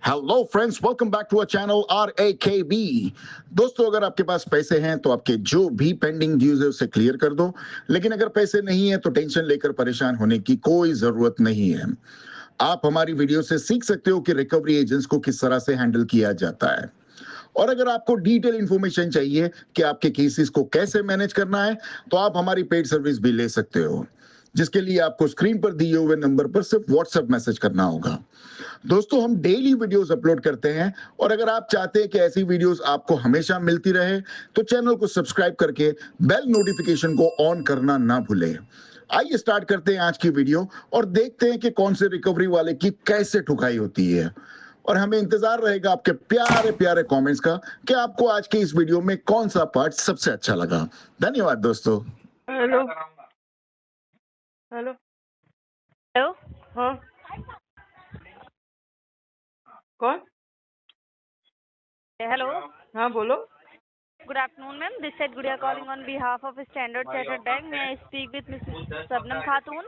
Hello friends, welcome back to our channel RAKB। दोस्तों, अगर आपके पास पैसे हैं तो आपके जो भी पेंडिंग ड्यूज है उसे क्लियर कर दो। लेकिन अगर पैसे नहीं है तो टेंशन लेकर परेशान होने की कोई जरूरत नहीं है। आप हमारी वीडियो से सीख सकते हो कि रिकवरी एजेंट्स को किस तरह से हैंडल किया जाता है। और अगर आपको डिटेल इंफॉर्मेशन चाहिए कि आपके केसेस को कैसे मैनेज करना है तो आप हमारी पेड सर्विस भी ले सकते हो, जिसके लिए आपको स्क्रीन पर दिए हुए नंबर पर सिर्फ व्हाट्सएप मैसेज करना होगा। दोस्तों, हम डेली वीडियोस अपलोड करते हैं और अगर आप चाहते हैं कि ऐसी वीडियोस आपको हमेशा मिलती रहे तो चैनल को सब्सक्राइब करके बेल नोटिफिकेशन को ऑन करना ना भूलें। आइए स्टार्ट करते हैं आज की वीडियो और देखते हैं कि कौन से रिकवरी वाले की कैसे ठुकाई होती है। और हमें इंतजार रहेगा आपके प्यारे प्यारे कमेंट्स का कि आपको आज के इस वीडियो में कौन सा पार्ट सबसे अच्छा लगा। धन्यवाद दोस्तों। Hello hello hello. हाँ कौन? हेलो। हाँ बोलो। Good afternoon ma'am, this side Gudiya calling on behalf of Standard Chartered Bank. May I speak with Mrs Shabnam Khatoon?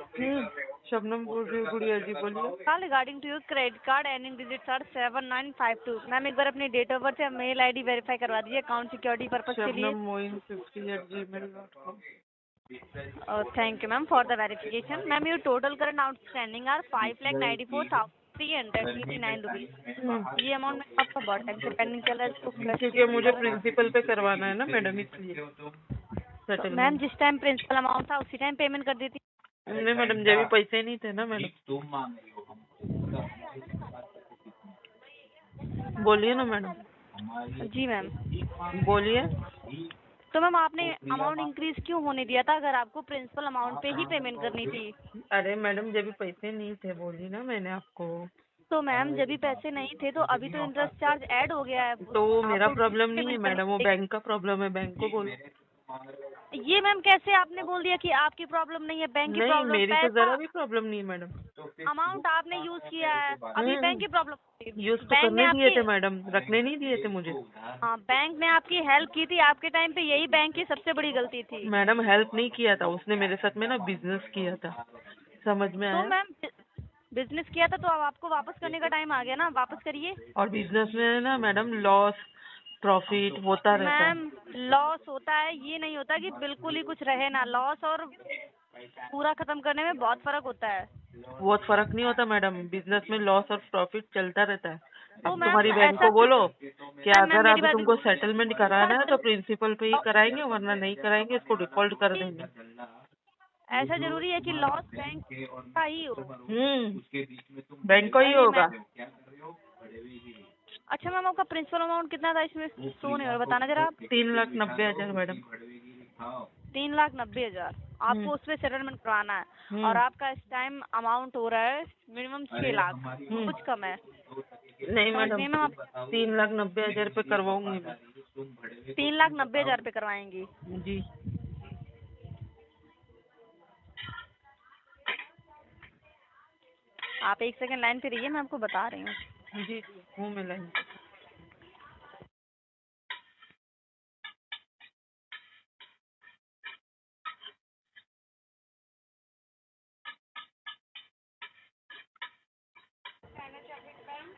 Shabnam बोल रही हूँ, गुड़िया जी बोलिए। Call regarding to your credit card ending digits are 7952। Ma'am एक बार अपनी डेट ऑफ बर्थ या मेल आईडी वेरीफाई करवा दीजिए अकाउंट सिक्योरिटी पर्पज के लिए। Shabnam Moin 50@gmail.com। Thank you ma'am for the verification. Ma'am your total current outstanding are 5,94,389 rupees. ये amount में आपका बहुत टाइम से पेंडिंग चल रहा है, इसको क्योंकि मुझे प्रिंसिपल पे करवाना है ना मैडम, इसलिए मैम सेटलमेंट। जिस टाइम प्रिंसिपल अमाउंट था उसी टाइम पेमेंट कर दी थी। नहीं मैडम, जब भी पैसे नहीं थे ना मैडम। बोलिए ना मैडम, जी मैम। बोलिए। तो मैम आपने अमाउंट इंक्रीज क्यों होने दिया था अगर आपको प्रिंसिपल अमाउंट पे ही पेमेंट करनी थी? अरे मैडम, जब भी पैसे नहीं थे बोली ना मैंने आपको। तो मैम जब भी पैसे नहीं थे तो अभी तो इंटरेस्ट चार्ज ऐड हो गया है। तो वो मेरा आपको प्रॉब्लम नहीं है पेमेंट मैडम, वो करनी बैंक का प्रॉब्लम है, बैंक को बोलो। पड़ेगी। ये मैम कैसे आपने बोल दिया कि आपकी प्रॉब्लम नहीं है, बैंक की नहीं, प्रॉब्लम? मेरी तो पैसा जरा भी प्रॉब्लम नहीं है मैडम। अमाउंट आपने यूज किया है, अभी बैंक की प्रॉब्लम। यूज तो बैंक ने करने दिए आपकी थे मैडम, रखने नहीं दिए थे मुझे। हाँ, बैंक ने आपकी हेल्प की थी आपके टाइम पे, यही बैंक की सबसे बड़ी गलती थी। मैडम हेल्प नहीं किया था उसने, मेरे साथ में ना बिजनेस किया था, समझ में तो आया। मैम बिजनेस किया था तो अब आपको वापस करने का टाइम आ गया ना, वापस करिए। और बिजनेस में ना मैडम लॉस प्रॉफिट होता रहता है। मैम लॉस होता है, ये नहीं होता कि बिल्कुल ही कुछ रहे ना। लॉस और पूरा खत्म करने में बहुत फर्क होता है। बहुत फर्क नहीं होता मैडम, बिजनेस में लॉस और प्रॉफिट चलता रहता है। तो अब मैम तुम्हारी बैंक ऐसा को क्यों? बोलो कि मैम मैम अगर मेरी अभी बात तुमको सेटलमेंट कराना है तो प्रिंसिपल पे ही कराएंगे, वरना नहीं कराएंगे, इसको डिफॉल्ट कर देंगे। ऐसा जरूरी है कि लॉस बैंक का ही हो? बैंक को ही अरे होगा। मैम, अच्छा मैम आपका प्रिंसिपल अमाउंट कितना था इसमें शो नहीं हो रहा, बताना जरा आप। 3,90,000 मैडम। 3,90,000 आपको उसमें सेटलमेंट कराना है और आपका इस टाइम अमाउंट हो रहा है मिनिमम 6 लाख, कुछ कम है। नहीं समझ मैडम, गई मैम आप? 3,90,000 पे करवाऊंगी मैं। 3,90,000 पे करवाएंगी? जी आप एक सेकंड लाइन पे रहिए, मैं आपको बता रही हूँ। जी जी, हूँ मैं लाइन।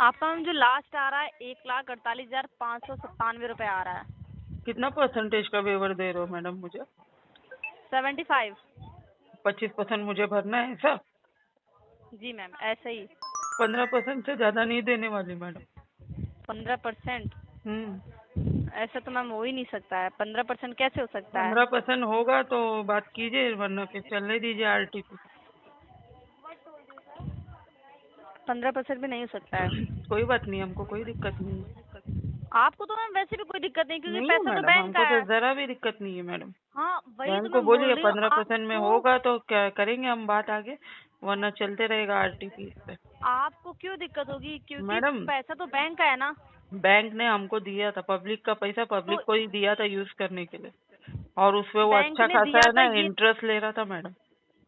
आपका मैम जो लास्ट आ रहा है 1,48,597 रुपए आ रहा है। कितना परसेंटेज का वेवर दे रहे हो मैडम मुझे? 75। 25% मुझे भरना है ऐसा? जी मैम ऐसे ही। 15% से ज्यादा नहीं देने वाली मैडम। 15%? हम्म। ऐसा तो मैम हो ही नहीं सकता है। 15% कैसे हो सकता है? 15% होगा तो बात कीजिए, वरना फिर चलने दीजिए RTP। 15% भी नहीं हो सकता है। कोई बात नहीं, हमको कोई दिक्कत नहीं है। आपको तो मैम वैसे भी कोई दिक्कत नहीं क्योंकि नहीं है पैसा तो मैडम, बैंक का हमको तो है। जरा भी दिक्कत नहीं है मैडम। हाँ वही तो बैंक को मैं बोल बोलिए रही हूँ 15% में आपको। होगा तो क्या करेंगे हम बात आगे, वरना चलते रहेगा RTP इस पे। आपको क्यों दिक्कत होगी? क्योंकि मैडम पैसा तो बैंक का है ना। बैंक ने हमको दिया था, पब्लिक का पैसा तो पब्लिक को ही दिया था यूज करने के लिए, और उसपे वो बैंक अच्छा ने खासा दिया है था ना ये। इंटरेस्ट ले रहा था मैडम।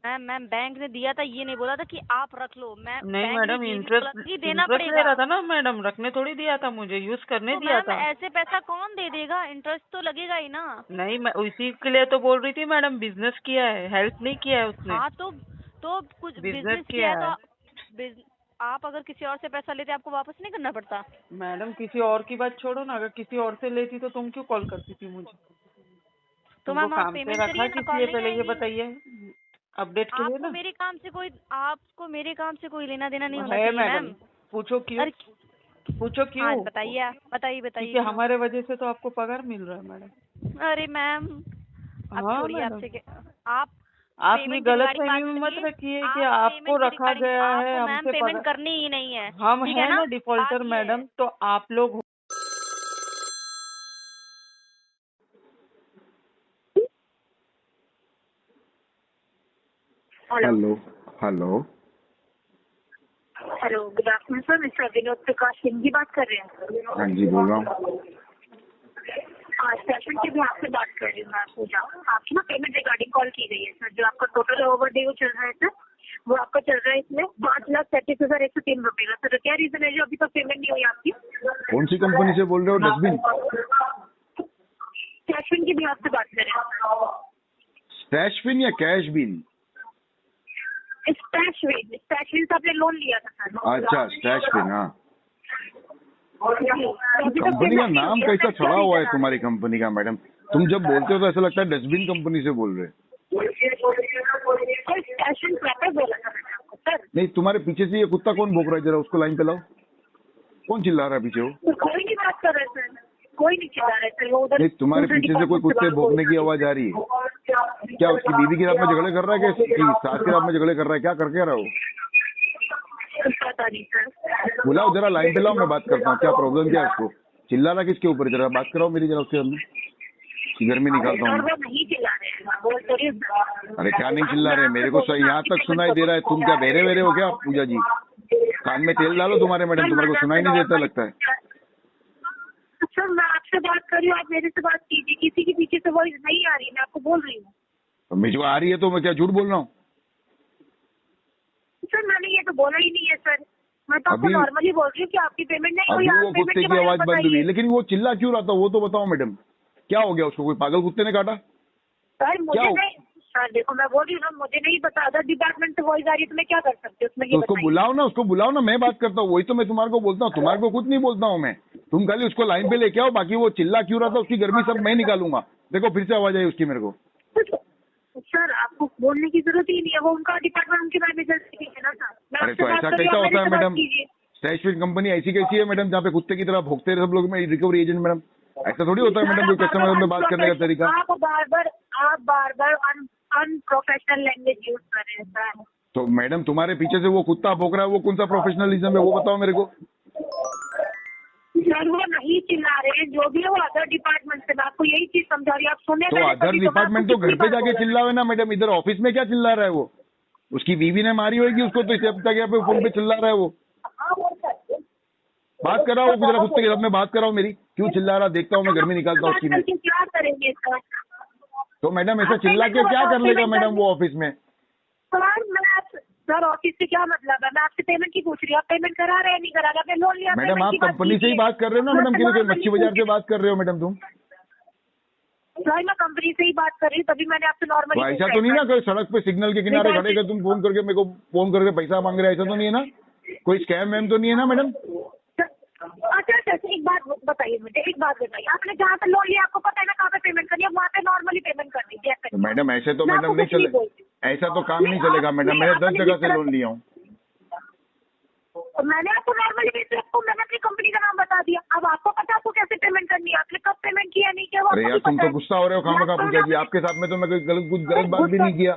मैम बैंक ने दिया था ये नहीं बोला था कि आप रख लो। मैं नहीं बैंक ने मैडम, ये भी बोला था इंटरेस्ट कि देना इंटरेस्ट ले पड़ेगा। रहा था ना मैडम, रखने थोड़ी दिया था मुझे, यूज करने तो दिया मैम था। ऐसे पैसा कौन दे देगा? इंटरेस्ट तो लगेगा ही ना। नहीं, मैं उसी के लिए तो बोल रही थी मैडम, बिजनेस किया है, हेल्प नहीं किया है उसने, हाँ तो कुछ बिजनेस बिजनेस किया किया है है। तो आप अगर किसी और से पैसा लेते आपको वापस नहीं करना पड़ता? मैडम किसी और की बात छोड़ो ना, अगर किसी और से लेती तो तुम क्यों कॉल करती थी मुझे? तो तुमको मैम आप काम से पेमेंट रखा करिए ना, किस कॉल लिए, नहीं पहले ये आएगी। बताइए, अपडेट के लिए आपको ना। मेरे काम से कोई लेना देना नहीं होना है चाहिए मैडम, मैम। पूछो क्यों, अरे पूछो हाँ क्यों। बताइए, आप बताइए बताइए क्योंकि क्यों? हमारे वजह से तो आपको पगार मिल रहा है मैडम। अरे मैम आप हाँ छोड़िए, मैडम, आप आपने पेमेंट के गलत रिगार्डिंग फहमी बात में मत करिए। रखिए कि आप आपको पेमेंट के रखा रिगार्डिंग गया है आपको मैम हमसे पेमेंट पगार। करनी ही नहीं है, हम ठीक है है ना? ना डिफॉल्टर बात ये है। मैडम, तो आप लोग। Hello hello hello, good afternoon sir. Mr Vinod Prakash Singh ji बात कर रहे हैं? हाँ जी, बोल रहा हूँ। हाँ, सेशन के भी आपसे बात कर रही हूँ मैं पूजा। आपकी ना पेमेंट रिगार्डिंग कॉल की गई है सर। जो आपका टोटल ओवर ड्यू चल रहा है सर, वो आपका चल रहा है इसमें 5,37,103 रुपए का। सर क्या रीजन है जो अभी तक पेमेंट नहीं हुई आपकी? कौन सी कंपनी से बोल रहे हो? डस्टबिन? सेशन की भी आपसे बात कर रहे हैं। स्टैश बिन या कैश बिन? स्टैशविन से आपने लोन लिया था सर। अच्छा, स्टैश बिन। हाँ, अभी तक कंपनी का payment नहीं नाम हुई है, कैसा सर, क्या छड़ा हुआ है reason तुम्हारी कंपनी का मैडम? तुम जब बोलते हो तो ऐसा लगता है डस्टबिन कंपनी से बोल रहे हो। सर स्टेशन प्रॉपर बोला था मैंने आपको सर। नहीं, तुम्हारे पीछे से ये कुत्ता कौन भौंक रहा है? जरा उसको लाइन पे लाओ। कौन चिल्ला रहा है पीछे? वो तो कोई नहीं बात कर रहे सर, कोई नहीं चिल्ला रहे सर। वो उधर नहीं, तुम्हारे दूसरे पीछे से कोई डिपार्टमेंट से कुत्ते बात हो भौंकने रही की है। आवाज आ रही है क्या? उसकी बीवी के साथ में झगड़े कर रहा है क्या? सास के साथ में झगड़े कर रहा है क्या? करके रहा हो? पता नहीं सर। बुलाओ, जरा लाइन पे लाओ, मैं बात करता हूँ। क्या प्रॉब्लम क्या है उसको? चिल्ला रहा किसके ऊपर? जरा बात कराओ मेरी, जरा उसके सामने की गर्मी निकालता हूँ सर मैं। वो नहीं चिल्ला रहे हैं, मैं बोल तो रही हूँ। अरे क्या नहीं चिल्ला रहे? मेरे को सही यहाँ तक सुनाई दे रहा है। तुम क्या बहरे बहरे हो क्या पूजा जी? कान में तेल डालो तुम्हारे मैडम, तुम्हारे को सुनाई नहीं देता लगता है। सर मैं आपसे बात कर रही हूँ, आप मेरे से बात कीजिए। किसी के पीछे से वॉइस नहीं आ रही, मैं आपको बोल रही हूँ। तो मुझे आ रही है तो मैं क्या झूठ बोल रहा हूँ? सर मैंने ये तो बोला ही नहीं है सर। मैं तो आपको अभी- नॉर्मली बोल रही हूँ कि आपकी पेमेंट नहीं हुई। अभी आप वो पेमेंट कुत्ते के की बारे में आवाज बंद हुई, बताइए। लेकिन वो चिल्ला क्यों रहा था वो तो बताओ मैडम। क्या हो गया उसको? कोई पागल कुत्ते ने काटा? सर मुझे क्या हो? नहीं, सर देखो मैं बोल रही हूँ ना, मुझे नहीं पता। अदर डिपार्टमेंट से वॉइस आ रही है तो मैं क्या कर सकती हूँ उसमें, तो ये उसको बताइए। बुलाओ ना, उसको बुलाओ ना, मैं बात करता हूँ। वही तो मैं तुम्हारे को बोलता हूँ, तुम्हारे को कुछ नहीं बोलता हूँ मैं। तुम खाली उसको लाइन पे लेके आओ, बाकी वो चिल्ला क्यों रहा था उसकी गर्मी सब मैं निकालूंगा। देखो फिर से आवाज आई उसकी मेरे को। सर आपको बोलने की जरूरत ही नहीं है, वो उनका डिपार्टमेंट उनके मैनेजर से कीजिए ना सर। मैं अरे आपसे तो बात ऐसा कर रही कैसा हूँ, आप होता है मेरे से बात मैडम? कीजिए। स्टैशविन कंपनी ऐसी कैसी है मैडम जहाँ पे कुत्ते की तरह भोगते हैं सब लोग में रिकवरी एजेंट मैडम? ऐसा थोड़ी होता है मैडम कोई कस्टमर से बात करने का तरीका। आप बार बार अनप्रोफेशनल लैंग्वेज यूज कर रहे हैं सर। तो मैडम तुम्हारे पीछे से वो कुत्ता भौंक रहा है, वो कौन सा प्रोफेशनलिज्म है वो बताओ मेरे को। सर वो नहीं चिल्ला रहे हैं, जो भी है वो अदर डिपार्टमेंट से। मैं आपको यही चीज समझा रही हूँ, आप सुने तो अदर डिपार्टमेंट तो घर पे जाके चिल्ला है ना मैडम, इधर ऑफिस में क्या चिल्ला रहा है वो? उसकी बीवी ने मारी होगी उसको, तो इसे अब तक यहाँ पे फोन पे चिल्ला रहा है वो। बात कराओ जरा कुत्ते के साथ में, बात कराओ मेरी। क्यों चिल्ला रहा? देखता हूँ मैं, गर्मी निकालता हूँ उसकी मैं। क्या करेंगे सर? तो मैडम ऐसा चिल्ला के क्या कर लेगा मैडम वो ऑफिस में? सर ऑफिस से क्या मतलब है? मैं आपसे पेमेंट की पूछ रही हूँ, आप पेमेंट करा रहे हैं नहीं करा रहे? आपने लोन लिया, मैडम पेमेंट आप की बात कंपनी से ही कीजिए। बात कर रहे हो ना मैडम, कि मच्छी बाजार से बात कर रहे हो मैडम तुम? सर मैं कंपनी से ही बात कर रही हूँ, तभी मैंने आपसे नॉर्मली तो ऐसा तो नहीं ना कोई सड़क पे सिग्नल के किनारे खड़े कर तुम फोन करके मेरे को फोन करके पैसा मांग रहे, ऐसा तो नहीं है ना? कोई स्कैम वैम तो नहीं है ना मैडम? अच्छा, एक बात बताइए मुझे, एक बात बताइए। आपने जहाँ पे लोन लिया आपको पता है ना कहाँ पे पेमेंट करनी है? वहाँ पे नॉर्मली पेमेंट कर दीजिए। तो मैडम ऐसे तो मैडम नहीं चले, ऐसा तो काम नहीं चलेगा मैडम। मैंने 10 जगह से लोन लिया हूँ। तो मैंने आपको नॉर्मली भेजा, आपको मैंने अपनी कंपनी का नाम बता दिया। अब आपको पता है आपको कैसे पेमेंट करनी है, आपने कब पेमेंट किया नहीं किया वो अरे आपको यार भी तुम पता तो है। गुस्सा हो रहे हो खामखा पूजा जी। आपके साथ में तो मैं कुछ गलत बात भी नहीं किया।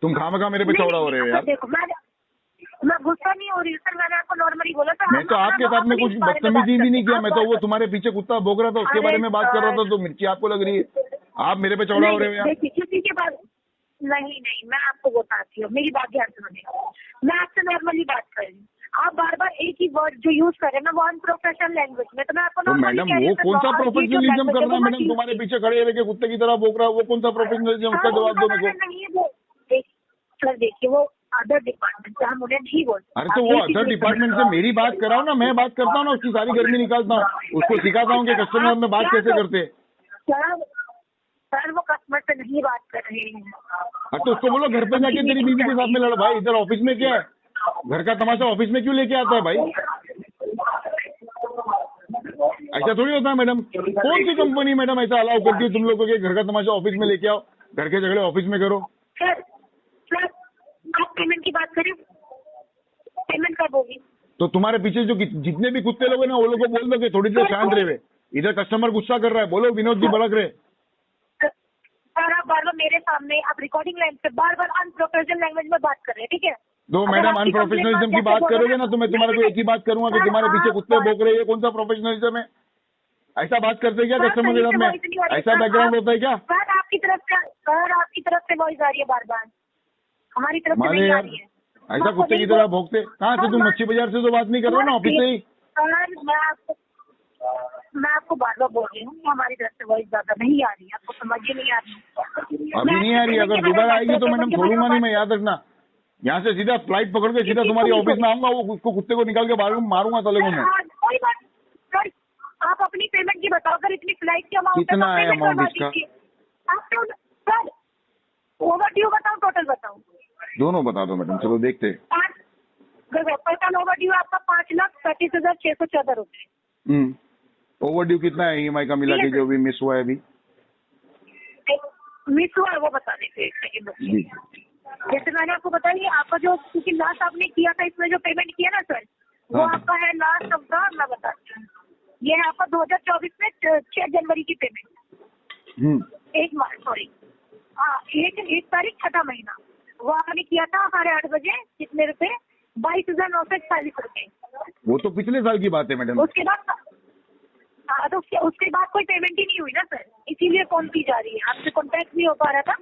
तुम खामखा मेरे पे चौड़ा हो रहे हो यार। देखो मैं गुस्सा नहीं हो रही हूँ सर, मैंने आपको नॉर्मली बोला था। मैं तो आपके साथ में कुछ बदतमीजी भी नहीं किया। मैं तो वो तुम्हारे पीछे कुत्ता भौंक रहा था उसके बारे में बात कर रहा था, तो मिर्ची आपको लग रही है। आप मेरे पे चौड़ा हो रहे हो यार। देखिए किसी के पास नहीं, मैं आपको बताती हूँ, मेरी बात ध्यान से सुनिए। मैं आपसे नॉर्मली बात कर रही हूँ, आप बार बार एक ही वर्ड जो यूज कर रहे हैं ना, वो अनप्रोफेशनल लैंग्वेज में। तो मैं आपको तो मैडम वो कौन सा प्रोफेशनलिज्म कर रहा है मैडम? तुम्हारे पीछे खड़े रह के कुत्ते की तरह भौंक रहा है, वो कौन सा प्रोफेशनलिज्म? उसका जवाब दो मेरे को। नहीं है वो। सर देखिए वो अदर डिपार्टमेंट से, हम उन्हें नहीं बोलते। अरे तो वो अदर डिपार्टमेंट से मेरी बात कराओ ना, मैं बात करता हूँ ना, उसकी सारी गर्मी निकालता हूँ, उसको सिखाता हूँ कि कस्टमर में बात कैसे करते हैं। सर वो कस्टमर से नहीं बात कर रहे हैं। तो उसको बोलो घर पे जाके तेरी बीवी के साथ में लड़ भाई, इधर ऑफिस में क्या है? घर का तमाशा ऑफिस में क्यों लेके आता है भाई? ऐसा थोड़ी होता है मैडम। कौन सी कंपनी मैडम ऐसा अलाउ करती है तुम लोगों के घर का तमाशा ऑफिस में लेके आओ, घर के झगड़े ऑफिस में करो? सर आप पेमेंट की बात करें, पेमेंट कब होगी? तो तुम्हारे पीछे जो जितने भी कुत्ते लोग हैं ना, वो लोग को बोल दो कि थोड़ी देर शांत रहे। इधर कस्टमर गुस्सा कर रहा है, बोलो विनोद जी भड़क रहे। सर आप बार बार मेरे सामने आप रिकॉर्डिंग लाइन पे बार बार अनप्रोफेशनल लैंग्वेज में बात कर रहे हैं, ठीक है? तो मैडम अनप्रोफेशनलिज्म की बात करोगे ना तो मैं तुम्हारे को एक ही बात करूंगा कि तुम्हारे पीछे कुत्ते भौंक रहे हैं। कौन सा प्रोफेशनलिज्म है? ऐसा बात करते हैं क्या कस्टमर के साथ में? ऐसा बैकग्राउंड होता है क्या? सर आपकी तरफ से वॉइस आ रही है बार बार, हमारी तरफ से नहीं आ रही है। ऐसा कुत्ते की तरह भौंकते कहाँ से? तुम मच्छी बाजार से तो बात नहीं कर रहे हो ना, ऑफिस से ही? सर मैं आपको बार बार बोल रही हूँ हमारी तरफ से वॉइस ज्यादा नहीं आ रही है, आपको समझ ही नहीं आ रही। अभी नहीं आ रही, अगर दोबारा आएगी तो मैडम छोड़ूंगा नहीं मैं, याद रखना। यहाँ से सीधा फ्लाइट पकड़ के सीधा तुम्हारी ऑफिस में आऊंगा, वो उसको कुत्ते को निकाल के मारूंगा तले को मैं। कोई बात सर, आप अपनी पेमेंट की बताओ सर, इतनी फ्लाइट की अमाउंट कितना है अमाउंट इसका? आप तो सर ओवर ड्यू बताओ, टोटल बताओ, दोनों बता दो मैडम, चलो देखते। टोटल ओवर ड्यू आपका 5,35,614 रुपए। ओवर ड्यू कितना है EMI का मिला के जो भी मिस हुआ है अभी? मिस हुआ है वो बता देते एक सेकंड जी। जैसे मैंने आपको बताया आपका जो, क्योंकि लास्ट आपने किया था इसमें जो पेमेंट किया ना सर, वो हाँ। आपका है लास्ट आपका, मैं बताती हूँ, ये है आपका 2024 में 6 जनवरी की पेमेंट। 1 तारीख 6ठा महीना, वो आपने किया था 8:30 बजे। कितने रुपए? 22,941 रुपए। वो तो पिछले साल की बात है मैडम। उसके बाद तो उसके बाद कोई पेमेंट ही नहीं हुई ना सर, इसीलिए फोन की जा रही है, आपसे कॉन्टेक्ट नहीं हो पा रहा था,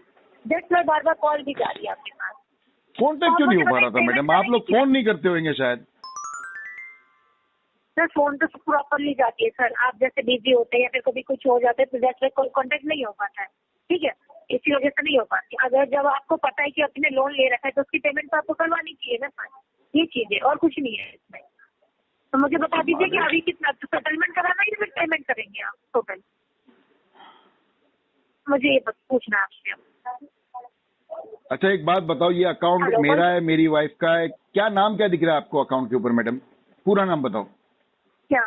जस्ट मैं बार बार कॉल भी जा रही है आपके पास। कॉन्टेक्ट क्यों नहीं हो पा रहा था मैडम? आप लोग फोन नहीं करते होंगे शायद। सर फोन तो प्रॉपरली जाती है सर, आप जैसे बिजी होते हैं या फिर कभी कुछ हो जाता है तो जैसे कॉन्टेक्ट नहीं हो पाता है, ठीक है? इसी वजह से नहीं हो पाती। अगर जब आपको पता है कि आपने लोन ले रखा है तो उसकी पेमेंट तो आपको करवानी चाहिए ना सर, ये चीज है और कुछ नहीं है इसमें। तो मुझे बता दीजिए कि अभी कितना सेटलमेंट कराना है या फिर पेमेंट करेंगे आप टोटल? मुझे ये पूछना है आपसे। अच्छा एक बात बताओ, ये अकाउंट मेरा है, मेरी वाइफ का है, क्या नाम क्या दिख रहा है आपको अकाउंट के ऊपर मैडम? पूरा नाम बताओ। क्या?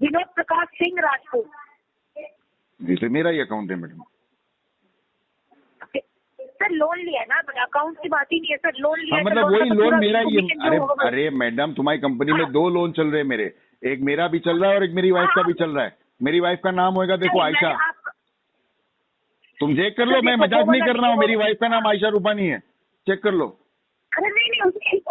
विनोद प्रकाश सिंह राजपूत। जी तो मेरा ही अकाउंट है मैडम। सर लोन लिया है ना, अकाउंट की बात ही नहीं है सर, लोन लिया है। मतलब वही लोन मेरा ही है। अरे मैडम तुम्हारी कंपनी में 2 लोन चल रहे हैं मेरे, एक मेरा भी चल रहा है और एक मेरी वाइफ का भी चल रहा है। मेरी वाइफ का नाम होगा देखो आयशा, तुम चेक कर लो, मैं मजाक नहीं कर रहा हूँ। मेरी वाइफ का नाम आयशा रूपानी है, चेक कर लो। अरे नहीं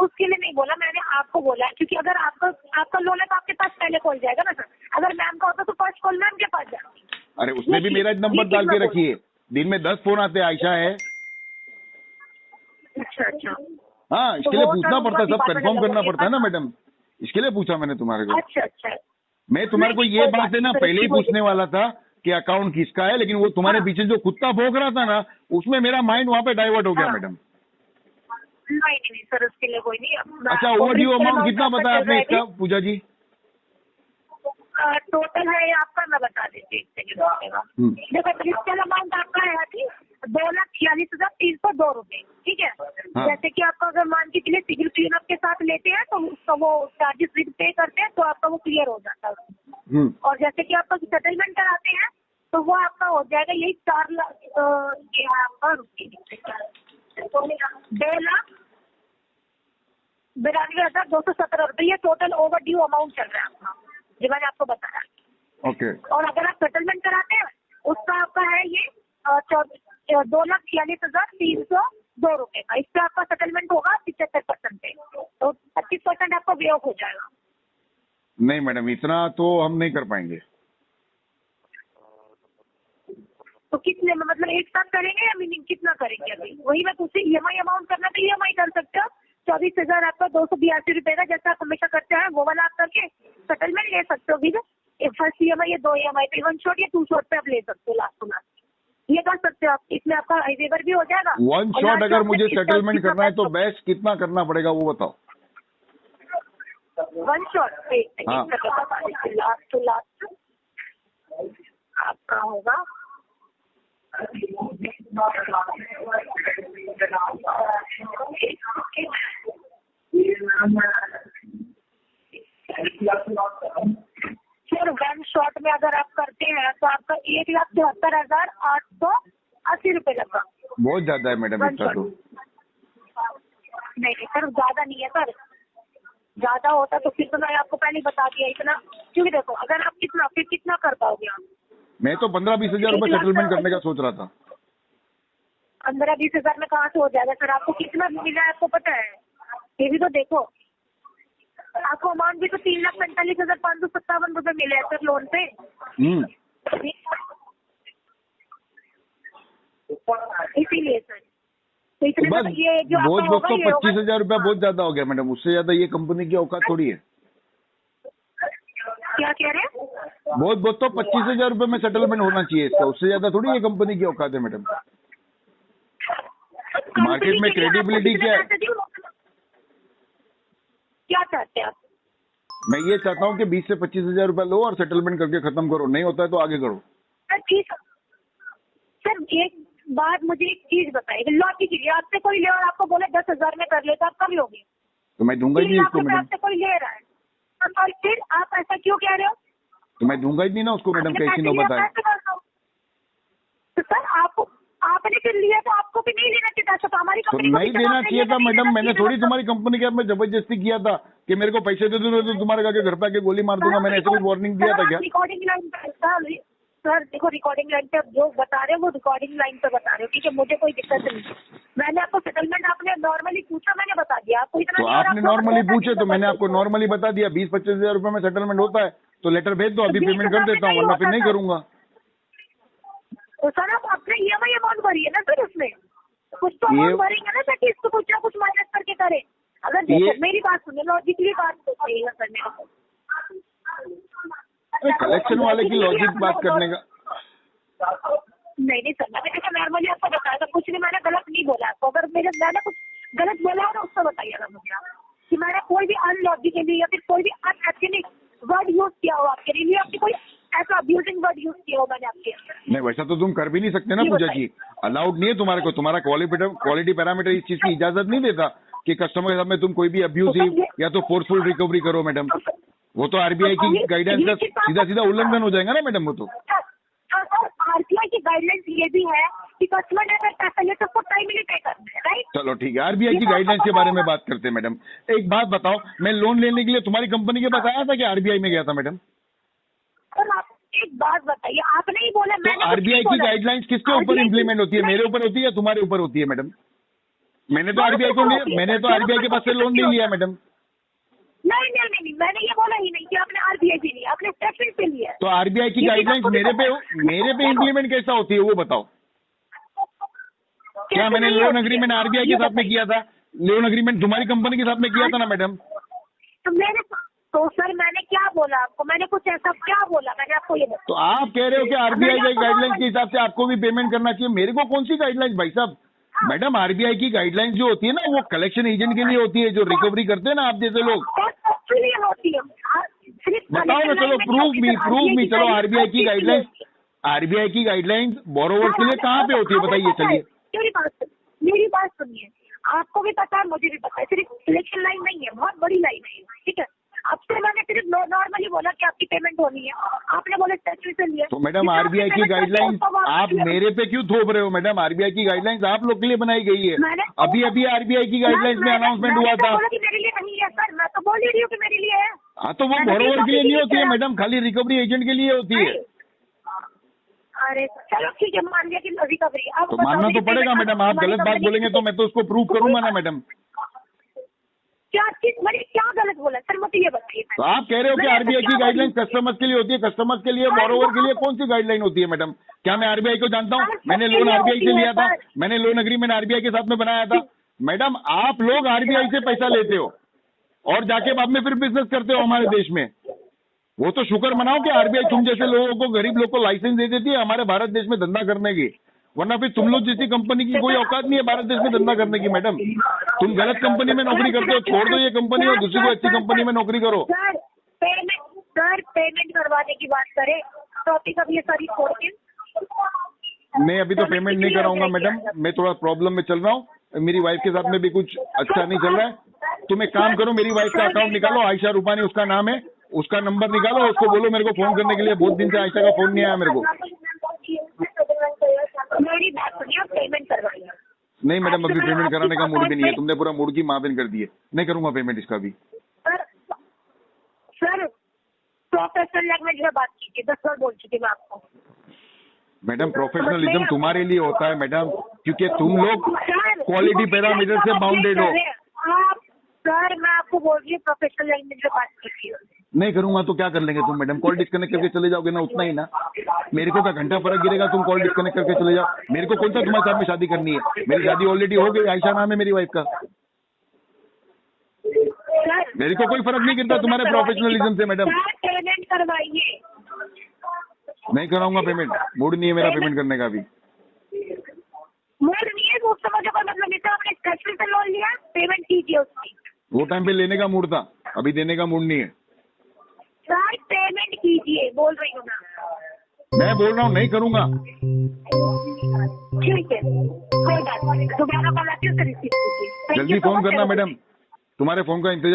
उसके लिए नहीं बोला मैंने, आपको बोला क्योंकि अगर आपका लोन है तो आपके पास पहले कॉल जाएगा ना सर, अगर मैम का होता तो फर्स्ट कॉल मैम के पास जाती। अरे उसने भी मेरा नंबर डाल के रखी है, दिन में 10 फोन आते हैं, आयशा है। अच्छा हाँ इसके लिए पूछना पड़ता है, सब कंफर्म करना पड़ता है ना मैडम, इसके लिए पूछा मैंने तुम्हारे को। अच्छा मैं तुम्हारे को ये बात है ना पहले ही पूछने वाला था कि अकाउंट किसका है, लेकिन वो तुम्हारे पीछे जो कुत्ता भौंक रहा था ना, उसमें मेरा माइंड वहाँ पे डाइवर्ट हो गया मैडम। नहीं सर उसके लिए कोई नहीं। अच्छा ओवर ड्यू अमाउंट कितना बताया आपने इसका पूजा जी? टोटल है आपका, मैं बता देती हूँ। देखो प्रिंसिपल अमाउंट आपका है कि 2,46,302 रुपए, ठीक है? हाँ। जैसे कि आपका अगर मान के चलिए सिविल क्लीन अप के साथ लेते हैं तो उसका वो चार्जेस पे करते हैं तो आपका वो क्लियर हो जाता है। और जैसे कि आपका सेटलमेंट कराते हैं तो वो आपका हो जाएगा यही 4 लाख ये आपका 2,92,217 रुपये, ये टोटल ओवर ड्यू अमाउंट चल रहा है आपका, जो मैंने आपको बताया। ओके। और अगर आप सेटलमेंट कराते हैं उसका आपका है ये 2,46,302 रुपए का, इस पे आपका सेटलमेंट होगा 75% पे, तो 25% आपका वे ऑफ हो जाएगा। नहीं मैडम इतना तो हम नहीं कर पाएंगे। तो कितने में, मतलब एक साथ करेंगे या मीनिंग कितना करेंगे? अभी वही मैं पूछे, EMI अमाउंट करना तो EMI कर सकते हो, 24,000 आपका 282 रुपए का, जैसा आप हमेशा करते हैं वो वाला आप करके सेटलमेंट ले सकते हो। भी फर्स्ट EMI या 2 EMI पे 1 शॉट या 2 शॉट पे आप ले सकते हो लास्ट टू लास्ट, ये कर सकते हो आप। इसमें आपका वेवर भी हो जाएगा। 1 शॉट अगर मुझे सेटलमेंट करना है तो बेस्ट कितना करना पड़ेगा वो बताओ। 1 शॉट लास्ट टू लास्ट आपका होगा सर 1 शॉट में अगर आप करते हैं तो आपका 1,74,880 रुपए लगा। बहुत ज्यादा है मैडम इतना तो। नहीं सर ज्यादा नहीं है सर, ज्यादा होता तो फिर तो मैं आपको पहले ही बता दिया इतना। क्योंकि देखो अगर आप कितना कर पाओगे आप? मैं तो 15-20 हजार रुपए सेटलमेंट करने का सोच रहा था। 15-20 हजार में कहाँ से हो जाएगा सर? आपको कितना मिला है आपको पता है? ये भी तो देखो, आपको अमाउंट भी तो 3,45,557 रुपए मिले हैं सर लोन पे। इसीलिए सर तो इतने बस में ये जो आपका बहुत होगा तो ये होगा। 25,000 रुपया बहुत ज्यादा हो गया मैडम, उससे ज्यादा ये कंपनी की औकात थोड़ी है। क्या कह रहे हैं? बहुत तो 25,000 रुपये में सेटलमेंट होना चाहिए इसका, उससे ज्यादा थोड़ी ये कंपनी की औकात है मैडम। मार्केट में क्रेडिबिलिटी क्या है? क्या चाहते हैं आप? मैं ये चाहता हूँ कि 20 से 25,000 रुपया लो और सेटलमेंट करके खत्म करो, नहीं होता है तो आगे करो। सर ठीक सर, एक बात मुझे एक चीज बताइए, लॉजिकली आपसे कोई ले और आपको बोले 10,000 में कर ले तो आप कब लोगे? तो मैं दूंगा ही नहीं इसको मैडम। आपसे कोई ले रहा है और फिर आप ऐसा क्यों कह रहे हो? तो मैं दूंगा ही नहीं ना उसको मैडम, कैसी नौबत आए। तो सर आपने फिर लिया तो आपको भी नहीं लेना चाहिए था, तो हमारी तो कंपनी को नहीं भी देना जवाब चाहिए था नहीं मैडम, देना मैंने चाहिए थोड़ी था। तुम्हारी कंपनी के में जबरदस्ती किया था कि मेरे को पैसे दे दो तो तुम्हारे आगे घर पे आके गोली मार दूंगा, मैंने ऐसे कुछ वार्निंग दिया था क्या? रिकॉर्डिंग लाइन पे सर देखो, रिकॉर्डिंग लाइन पे आप जो बता रहे हो वो रिकॉर्डिंग लाइन पे बता रहे हो, ठीक है? मुझे कोई दिक्कत नहीं है। मैंने आपको सेटलमेंट आपने नॉर्मली पूछा, मैंने बता दिया आपको इतना। तो आपने नॉर्मली पूछे तो मैंने आपको नॉर्मली बता दिया 20-25 हजार रुपए में सेटलमेंट होता है तो लेटर भेज दो, अभी पेमेंट कर देता हूँ वरना फिर नहीं करूंगा। तो सर आप अपने EMI अमाउंट भरिए ना सर, उसमें कुछ तो अमाउंट भरेंगे ना सर कि इसको कुछ ना कुछ माइनस करके करें। अगर देखो मेरी बात सुनिए, लॉजिकली बात तो सही है सर मेरे को। कलेक्शन वाले की लॉजिक बात करने का नहीं सर, मैंने देखा नॉर्मली आपको बताया था, कुछ भी मैंने गलत नहीं बोला आपको। अगर मैंने कुछ गलत बोला है तो उसको बताइएगा मुझे आप कि मैंने कोई भी अनलॉजिकली या फिर कोई भी अनएथिनिक वर्ड यूज किया हो आपके लिए, आपकी कोई ऐसा अब्यूजिंग वर्ड यूज किया हो मैंने आपके। नहीं वैसा तो तुम कर भी नहीं सकते ना पूजा जी, अलाउड नहीं है तुम्हारे को, तुम्हारा क्वालिटी पैरामीटर इस चीज की इजाजत नहीं देता कि कस्टमर के साथ में तुम कोई भी अब्यूजिव या तो फोर्सफुल रिकवरी करो मैडम। वो तो RBI की गाइडेंस का सीधा उल्लंघन हो जाएगा ना मैडम। वो तो RBI की गाइडलाइंस ये भी है कि कस्टमर ने अगर पैसा ले तो उसको टाइमली पे करना है, राइट? चलो ठीक है, RBI की गाइडलाइंस के बारे में बात करते हैं मैडम। एक बात बताओ, मैं लोन लेने के लिए तुम्हारी कंपनी के पास आया था कि RBI में गया था मैडम? सर आप एक बात बताइए, आपने ही बोला। तो RBI की गाइडलाइंस किसके ऊपर इम्प्लीमेंट होती है, मेरे ऊपर होती है या तुम्हारे ऊपर होती है मैडम? मैंने तो RBI को नहीं, मैंने तो RBI के पास से लोन नहीं लिया मैडम। नहीं, मैंने ये बोला ही नहीं कि आपने RBI से लिया, आपने स्टेटमेंट से लिया। तो RBI की गाइडलाइंस मेरे पे इम्प्लीमेंट कैसा होती है वो बताओ। क्या मैंने लोन एग्रीमेंट RBI के साथ में किया था? लोन एग्रीमेंट तुम्हारी कंपनी के साथ में किया था ना मैडम? तो सर मैंने क्या बोला आपको? मैंने कुछ ऐसा क्या बोला? मैंने आपको ये बताया। तो आप कह रहे हो कि RBI की गाइडलाइंस के हिसाब से आपको भी पेमेंट करना चाहिए, मेरे को कौन सी गाइडलाइंस भाई साहब? मैडम RBI की गाइडलाइंस जो होती है ना वो कलेक्शन एजेंट के लिए होती है, जो रिकवरी करते हैं ना आप जैसे लोग। होती है बताओ ना, चलो प्रूव मी चलो RBI की गाइडलाइंस बोरोवर्स के लिए कहाँ पे होती है बताइए। चलिए मेरी बात सुनिए, आपको भी पता है मुझे भी पता है, सिर्फ सिलेक्शन लाइन नहीं है, बहुत बड़ी लाइन है, ठीक है? आपसे मैंने सिर्फ नॉर्मली बोला कि आपकी पेमेंट होनी है, आपने बोला स्टेटमेंट से लिया। तो मैडम RBI की गाइडलाइंस आप मेरे पे क्यों थोप रहे हो मैडम? RBI की गाइडलाइंस आप लोग के लिए बनाई गई है। अभी RBI की गाइडलाइंस में अनाउंसमेंट हुआ था। मेरे लिए नहीं है सर, मैं तो बोल ही रही हूँ कि मेरे लिए है। हाँ तो वो बोरोवर के लिए नहीं होती है मैडम, खाली रिकवरी एजेंट के लिए होती है। अरे चलो ठीक है, मान लिया कि रिकवरी। तो मानना तो पड़ेगा मैडम, आप गलत बात बोलेंगे तो मैं तो उसको प्रूव करूंगा ना मैडम। क्या चीज मैंने क्या गलत बोला सर, मुझे ये बताइए। तो आप कह रहे हो कि RBI की गाइडलाइन कस्टमर्स के लिए होती है, कस्टमर्स के लिए बोरोवर के लिए कौन सी गाइडलाइन होती है मैडम? क्या मैं RBI को जानता हूँ? मैंने लोन RBI से लिया था, मैंने लोन एग्रीमेंट RBI के साथ में बनाया था। मैडम आप लोग RBI से पैसा लेते हो और जाके बाद में फिर बिजनेस करते हो हमारे देश में। वो तो शुक्र मनाओ कि RBI तुम जैसे लोगों को, गरीब लोग को लाइसेंस दे देती है हमारे भारत देश में धंधा करने की, वरना फिर तुम लोग जैसी कंपनी की कोई औकात नहीं है भारत देश में धंधा करने की मैडम। तुम गलत कंपनी में नौकरी करते हो, छोड़ दो ये कंपनी और दूसरी कोई अच्छी कंपनी में नौकरी करो। सर पेमेंट करवाने की बात करें टॉपिक अब ये सारी छोड़ के। मैं अभी तो पेमेंट नहीं कराऊंगा मैडम, मैं थोड़ा प्रॉब्लम में चल रहा हूँ, मेरी वाइफ के साथ में भी कुछ अच्छा नहीं चल रहा है, तुम एक काम करो, मेरी वाइफ का अकाउंट निकालो, आयशा रूपानी उसका नाम है, उसका नंबर निकालो, उसको बोलो मेरे को फोन करने के लिए। बहुत दिन से आयशा का फोन नहीं आया मेरे को। मेरी बात सुनिए, आप पेमेंट करवाइए। नहीं मैडम, अभी पेमेंट कराने का मूड भी नहीं है, तुमने पूरा मूड की माफिन कर दी है। नहीं करूंगा पेमेंट इसका भी। सर प्रोफेशनल लैंग्वेज में बात कीजिए, 10 बार बोल चुकी मैं आपको। मैडम प्रोफेशनलिज्म तुम्हारे लिए होता है मैडम, क्योंकि तुम लोग क्वालिटी पैरामीटर से बाउंडेड हो। सर मैं आपको बोल रही हूँ प्रोफेशनल लैंग्वेज में बात कीजिए। नहीं करूंगा तो क्या कर लेंगे तुम मैडम? कॉल डिस्कनेक्ट करके चले जाओगे ना, उतना ही ना। मेरे को क्या घंटा फर्क गिरेगा, तुम कॉल डिस्कनेक्ट करके चले जाओ। मेरे को कौन सा तुम्हारे साथ में शादी करनी है? मेरी शादी ऑलरेडी हो गई, आयशा नाम है मेरी वाइफ का। मेरे को कोई फर्क नहीं गिरता तुम्हारे प्रोफेशनलिज्म से मैडम। पेमेंट करवाइए। नहीं कराऊंगा पेमेंट, मूड नहीं है मेरा पेमेंट करने का भी। मूड नहीं है तो उस समय का मतलब नहीं था, आपने स्पेशल से लोन लिया, पेमेंट कीजिए उसकी। वो टाइम पे लेने का मूड था, अभी देने का मूड नहीं है। सर पेमेंट कीजिए, बोल रही हूँ मैं बोल रहा हूँ नहीं करूंगा। ठीक है, कोई बात नहीं, दोबारा कॉल आती है, रिसीव कीजिए। जल्दी फोन करना मैडम, तुम्हारे फोन का इंतजार